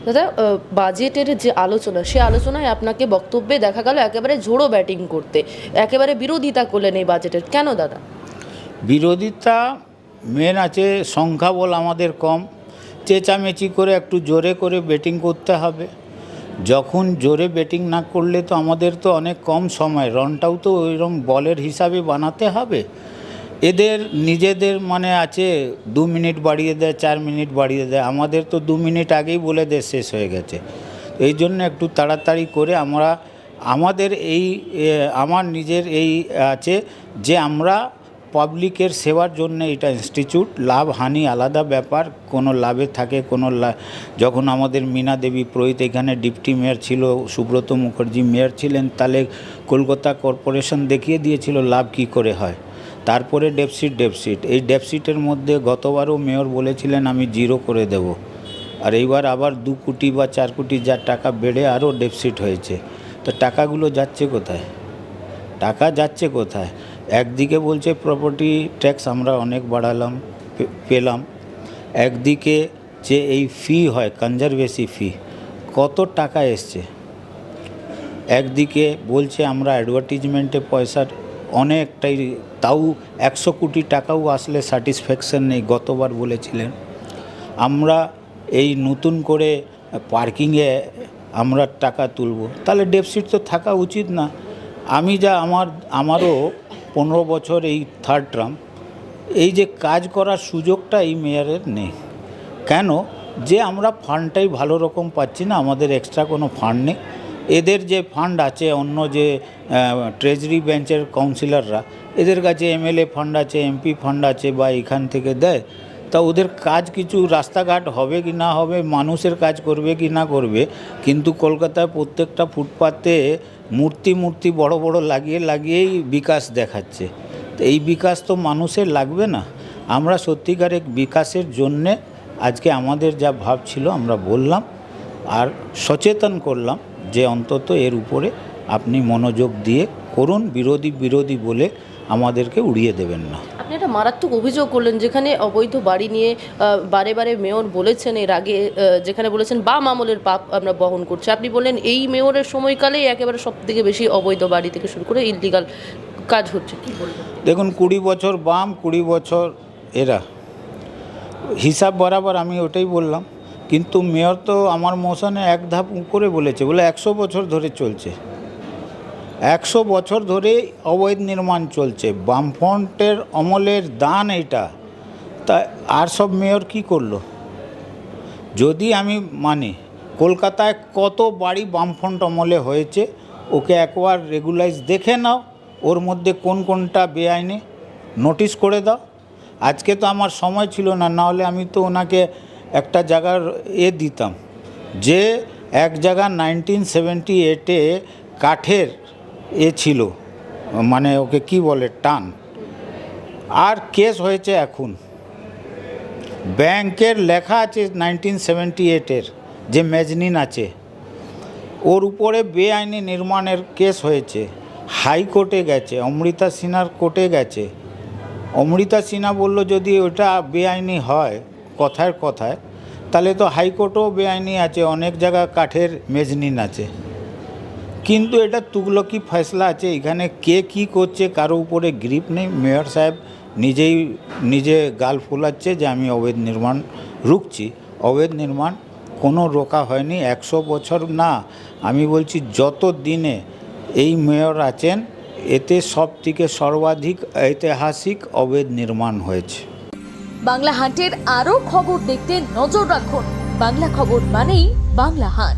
দাদা, বাজেটের যে আলোচনা, সে আলোচনায় আপনাকে বক্তব্যে দেখা গেল একেবারে ঝোড়ো ব্যাটিং করতে, একেবারে বিরোধিতা করলেন এই বাজেটের। কেন দাদা? বিরোধিতা মেন আছে, সংখ্যাবল আমাদের কম, চেঁচামেচি করে একটু জোরে করে ব্যাটিং করতে হবে। যখন জোরে ব্যাটিং না করলে তো আমাদের তো অনেক কম সময়, রানটাও তো ওইরকম বলের হিসাবে বানাতে হবে। এদের নিজেদের মানে আছে 2 মিনিট বাড়িয়ে দেয়, 4 মিনিট বাড়িয়ে দেয়, আমাদের তো 2 মিনিট আগেই বলে দেয় শেষ হয়ে গেছে। এই জন্য একটু তাড়াতাড়ি করে আমরা আমাদের আমার নিজের এই আছে যে আমরা পাবলিকের সেবার জন্য এটা ইনস্টিটিউট, লাভ হানি আলাদা ব্যাপার, কোনো লাভে থাকে কোনো যখন আমাদের মীনা দেবী পুরোহিত এখানে ডিপটি মেয়র ছিল, সুব্রত মুখার্জি মেয়র ছিলেন, তাহলে কলকাতা কর্পোরেশন দেখিয়ে দিয়েছিল লাভ কি করে হয়। তারপরে ডেপসিট এই ডেপসিটের মধ্যে গতবারও মেয়র বলেছিলেন আমি 0 করে দেব, আর এইবার আবার 2 কোটি বা 4 কোটি যা টাকা বেড়ে আরও ডেপসিট হয়েছে। তো টাকাগুলো যাচ্ছে কোথায়? টাকা যাচ্ছে কোথায়? একদিকে বলছে প্রপার্টি ট্যাক্স আমরা অনেক বাড়ালাম, পেলাম, একদিকে যে এই ফি হয় কনজারভেসি ফি, কত টাকা এসছে। একদিকে বলছে আমরা অ্যাডভার্টিজমেন্টে পয়সার অনেকটাই, তাও 100 কোটি টাকাও আসলে স্যাটিসফ্যাকশন নেই, গতবার বলেছিলেন। আমরা এই নতুন করে পার্কিংয়ে আমরা টাকা তুলব, তাহলে ডেপসিট তো থাকা উচিত না। আমি যা আমারও 15 বছর এই 3rd টার্ম, এই যে কাজ করার সুযোগটা এই মেয়রের নেই। কেন? যে আমরা ফান্ডটাই ভালো রকম পাচ্ছি না, আমাদের এক্সট্রা কোনো ফান্ড নেই। এদের যে ফান্ড আছে অন্য যে ট্রেজারি বেঞ্চের কাউন্সিলররা, এদের কাছে এমএলএ ফান্ড আছে, এমপি ফান্ড আছে বা এখান থেকে দেয়, তা ওদের কাজ কিছু রাস্তাঘাট হবে কি না হবে, মানুষের কাজ করবে কি না করবে, কিন্তু কলকাতায় প্রত্যেকটা ফুটপাতে মূর্তি বড় বড় লাগিয়েই বিকাশ দেখাচ্ছে। তো এই বিকাশ তো মানুষের লাগবে না। আমরা সত্যিকারের বিকাশের জন্যে আজকে আমাদের যা ভাব ছিল আমরা বললাম আর সচেতন করলাম যে অন্তত এর উপরে আপনি মনোযোগ দিয়ে করুন, বিরোধী বলে আমাদেরকে উড়িয়ে দেবেন না। আপনি একটা মারাত্মক অভিযোগ করলেন, যেখানে অবৈধ বাড়ি নিয়ে বারে মেয়র বলেছেন এর আগে, যেখানে বলেছেন বাম আমলের পাপ আমরা বহন করছি। আপনি বললেন এই মেয়রের সময়কালেই একেবারে সব থেকে বেশি অবৈধ বাড়ি থেকে শুরু করে ইললিগাল কাজ হচ্ছে। কি বলবেন? দেখুন, 20 বছর বাম, 20 বছর এরা, হিসাব বরাবর আমি ওটাই বললাম। কিন্তু মেয়র তো আমার মোশনে এক ধাপ উপরে বলেছে, বলে 100 বছর ধরে চলছে, 100 বছর ধরে অবৈধ নির্মাণ চলছে, বামফ্রন্টের অমলের দান এটা। তা আর সব মেয়র কি করলো? যদি আমি মানি কলকাতায় কত বাড়ি বামফ্রন্ট অমলে হয়েছে, ওকে একবার রেগুলাইজ দেখে নাও, ওর মধ্যে কোনটা বেআইনি নোটিশ করে দাও। আজকে তো আমার সময় ছিল না, নাহলে আমি তো ওনাকে একটা জায়গার দিতাম, যে এক জায়গা 1978-এ কাঠের ছিল, মানে ওকে কি বলে টান, আর কেস হয়েছে এখন। ব্যাংকের লেখা আছে 1978-এর যে মেজনিন আছে, ওর উপরে বেআইনি নির্মাণের কেস হয়েছে, হাইকোর্টে গেছে, অমৃতা সিনহার কোর্টে গেছে। অমৃতা সিনহা বলল যদি ওটা বেআইনি হয় কথায়, তাহলে তো হাইকোর্টও বেআইনি আছে, অনেক জায়গা কাঠের মেজনিন আছে। কিন্তু এটা তুগলকি ফয়সলা আছে, এখানে কে কি করছে কারো উপরে গ্রিপ নেই। মেয়র সাহেব নিজে গাল ফোলাচ্ছে যে আমি অবৈধ নির্মাণ রুখছি। অবৈধ নির্মাণ কোনো রোকা হয়নি 100 বছর না, আমি বলছি যত দিনে এই মেয়র আছেন এতে সবথেকে সর্বাধিক ঐতিহাসিক অবৈধ নির্মাণ হয়েছে। বাংলা হাটের আরও খবর দেখতে নজর রাখুন। বাংলা খবর মানেই বাংলা হাট।